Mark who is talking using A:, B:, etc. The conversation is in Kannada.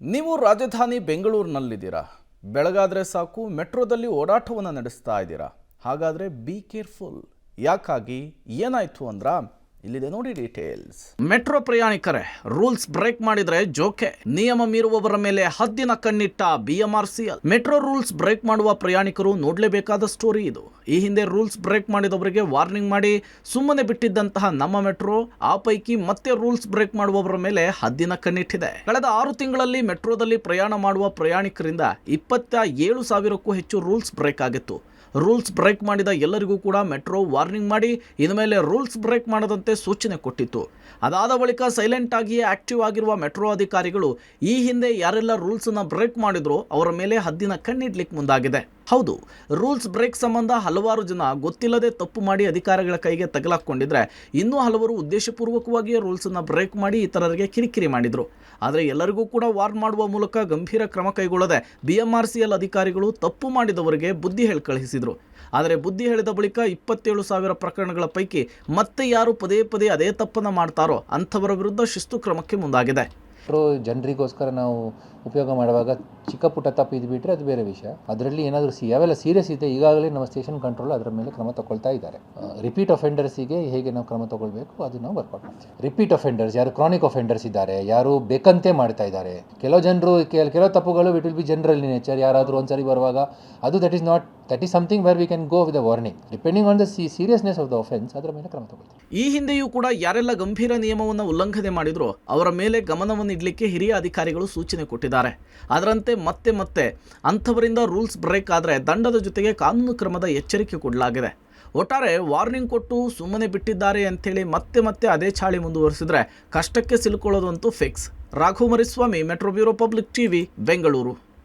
A: ನೀವು ರಾಜಧಾನಿ ಬೆಂಗಳೂರಿನಲ್ಲಿದ್ದೀರಾ. ಬೆಳಗಾದ್ರೆ ಸಾಕು ಮೆಟ್ರೋದಲ್ಲಿ ಓಡಾಟವನ್ನು ನಡೆಸ್ತಾ ಇದ್ದೀರಾ. ಹಾಗಾದರೆ ಬಿ ಕೇರ್ಫುಲ್. ಯಾಕಾಗಿ, ಏನಾಯಿತು ಅಂದ್ರ ಇಲ್ಲಿದೆ ನೋಡಿ ಡೀಟೇಲ್ಸ್. ಮೆಟ್ರೋ ಪ್ರಯಾಣಿಕರೇ, ರೂಲ್ಸ್ ಬ್ರೇಕ್ ಮಾಡಿದ್ರೆ ಜೋಕೆ. ನಿಯಮ ಮೀರುವವರ ಮೇಲೆ ಹದ್ದಿನ ಕಣ್ಣಿಟ್ಟ BMRCL. ಮೆಟ್ರೋ ರೂಲ್ಸ್ ಬ್ರೇಕ್ ಮಾಡುವ ಪ್ರಯಾಣಿಕರು ನೋಡಲೇಬೇಕಾದ ಸ್ಟೋರಿ ಇದು. ಈ ಹಿಂದೆ ರೂಲ್ಸ್ ಬ್ರೇಕ್ ಮಾಡಿದವರಿಗೆ ವಾರ್ನಿಂಗ್ ಮಾಡಿ ಸುಮ್ಮನೆ ಬಿಟ್ಟಿದ್ದಂತಹ ನಮ್ಮ ಮೆಟ್ರೋ ಆ ಪೈಕಿ ಮತ್ತೆ ರೂಲ್ಸ್ ಬ್ರೇಕ್ ಮಾಡುವವರ ಮೇಲೆ ಹದ್ದಿನ ಕಣ್ಣಿಟ್ಟಿದೆ. ಕಳೆದ 6 ತಿಂಗಳಲ್ಲಿ ಮೆಟ್ರೋದಲ್ಲಿ ಪ್ರಯಾಣ ಮಾಡುವ ಪ್ರಯಾಣಿಕರಿಂದ 27,000ಕ್ಕೂ ಹೆಚ್ಚು ರೂಲ್ಸ್ ಬ್ರೇಕ್ ಆಗಿತ್ತು. ರೂಲ್ಸ್ ಬ್ರೇಕ್ ಮಾಡಿದ ಎಲ್ಲರಿಗೂ ಕೂಡ ಮೆಟ್ರೋ ವಾರ್ನಿಂಗ್ ಮಾಡಿ ಇನ್ಮೇಲೆ ರೂಲ್ಸ್ ಬ್ರೇಕ್ ಮಾಡದಂತೆ ಸೂಚನೆ ಕೊಟ್ಟಿತ್ತು. ಅದಾದ ಬಳಿಕ ಸೈಲೆಂಟ್ ಆಗಿಯೇ ಆಕ್ಟಿವ್ ಆಗಿರುವ ಮೆಟ್ರೋ ಅಧಿಕಾರಿಗಳು ಈ ಹಿಂದೆ ಯಾರೆಲ್ಲ ರೂಲ್ಸನ್ನು ಬ್ರೇಕ್ ಮಾಡಿದ್ರೋ ಅವರ ಮೇಲೆ ಹದ್ದಿನ ಕಣ್ಣಿಡ್ಲಿಕ್ಕೆ ಮುಂದಾಗಿದೆ. ಹೌದು, ರೂಲ್ಸ್ ಬ್ರೇಕ್ ಸಂಬಂಧ ಹಲವಾರು ಜನ ಗೊತ್ತಿಲ್ಲದೆ ತಪ್ಪು ಮಾಡಿ ಅಧಿಕಾರಿಗಳ ಕೈಗೆ ತಗಲಾಕೊಂಡಿದ್ರೆ, ಇನ್ನೂ ಹಲವರು ಉದ್ದೇಶಪೂರ್ವಕವಾಗಿಯೇ ರೂಲ್ಸನ್ನು ಬ್ರೇಕ್ ಮಾಡಿ ಇತರರಿಗೆ ಕಿರಿಕಿರಿ ಮಾಡಿದರು. ಆದರೆ ಎಲ್ಲರಿಗೂ ಕೂಡ ವಾರ್ನ್ ಮಾಡುವ ಮೂಲಕ ಗಂಭೀರ ಕ್ರಮ ಕೈಗೊಳ್ಳದೆ BMRCL ಅಧಿಕಾರಿಗಳು ತಪ್ಪು ಮಾಡಿದವರಿಗೆ ಬುದ್ಧಿ ಹೇಳಿ ಕಳುಹಿಸಿದರು. ಆದರೆ ಬುದ್ಧಿ ಹೇಳಿದ ಬಳಿಕ 27,000 ಪ್ರಕರಣಗಳ ಪೈಕಿ ಮತ್ತೆ ಯಾರು ಪದೇ ಪದೇ ಅದೇ ತಪ್ಪನ್ನು ಮಾಡ್ತಾರೋ ಅಂಥವರ ವಿರುದ್ಧ ಶಿಸ್ತು ಕ್ರಮಕ್ಕೆ ಮುಂದಾಗಿದೆ.
B: ಮೆಟ್ರೋ ಜನರಿಗೋಸ್ಕರ ನಾವು ಉಪಯೋಗ ಮಾಡುವಾಗ ಚಿಕ್ಕ ಪುಟ್ಟ ತಪ್ಪು ಇದ್ಬಿಟ್ರೆ ಅದು ಬೇರೆ ವಿಷಯ. ಅದರಲ್ಲಿ ಏನಾದರೂ ಯಾವೆಲ್ಲ ಸೀರಿಯಸ್ ಇದೆ ಈಗಾಗಲೇ ನಮ್ಮ ಸ್ಟೇಷನ್ ಕಂಟ್ರೋಲ್ ಅದರ ಮೇಲೆ ಕ್ರಮ ತಗೊಳ್ತಾ ಇದ್ದಾರೆ. ರಿಪೀಟ್ ಅಫೆಂಡರ್ಸಿಗೆ ಹೇಗೆ ನಾವು ಕ್ರಮ ತಗೊಳ್ಬೇಕು ಅದು ನಾವು ವರ್ಕೌಟ್ ಮಾಡ್ತೀವಿ. ರಿಪೀಟ್ ಅಫೆಂಡರ್ಸ್ ಯಾರು ಕ್ರಾನಿಕ್ ಅಫೆಂಡರ್ಸ್ ಇದ್ದಾರೆ, ಯಾರು ಬೇಕಂತೆ ಮಾಡ್ತಾ ಇದ್ದಾರೆ, ಕೆಲವು ಜನರು ಕೆಲವು ತಪ್ಪುಗಳು it will be general in nature. ಯಾರಾದರೂ ಒಂದ್ಸರಿ ಬರುವಾಗ ಅದು that is something where we can go with a warning depending on the seriousness of the offence. ಅದರ ಮೇಲೆ ಕ್ರಮ ತಗೊಳ್ತೀವಿ.
A: ಈ ಹಿಂದೆಯೂ ಕೂಡ ಯಾರೆಲ್ಲ ಗಂಭೀರ ನಿಯಮವನ್ನು ಉಲ್ಲಂಘನೆ ಮಾಡಿದ್ರು ಅವರ ಮೇಲೆ ಗಮನವನ್ನು ಇಡಲಿಕ್ಕೆ ಹಿರಿಯ ಅಧಿಕಾರಿಗಳು ಸೂಚನೆ ಕೊಟ್ಟಿದ್ದಾರೆ. ಅದರಂತೆ ಮತ್ತೆ ಅಂಥವರಿಂದ ರೂಲ್ಸ್ ಬ್ರೇಕ್ ಆದರೆ ದಂಡದ ಜೊತೆಗೆ ಕಾನೂನು ಕ್ರಮದ ಎಚ್ಚರಿಕೆ ಕೊಡಲಾಗಿದೆ. ಒಟ್ಟಾರೆ ವಾರ್ನಿಂಗ್ ಕೊಟ್ಟು ಸುಮ್ಮನೆ ಬಿಟ್ಟಿದ್ದಾರೆ ಅಂಥೇಳಿ ಮತ್ತೆ ಅದೇ ಚಾಳಿ ಮುಂದುವರಿಸಿದ್ರೆ ಕಷ್ಟಕ್ಕೆ ಸಿಲುಕೊಳ್ಳೋದಂತೂ fix. Raghu Mariswamy, metro bureau, public TV, Bengaluru.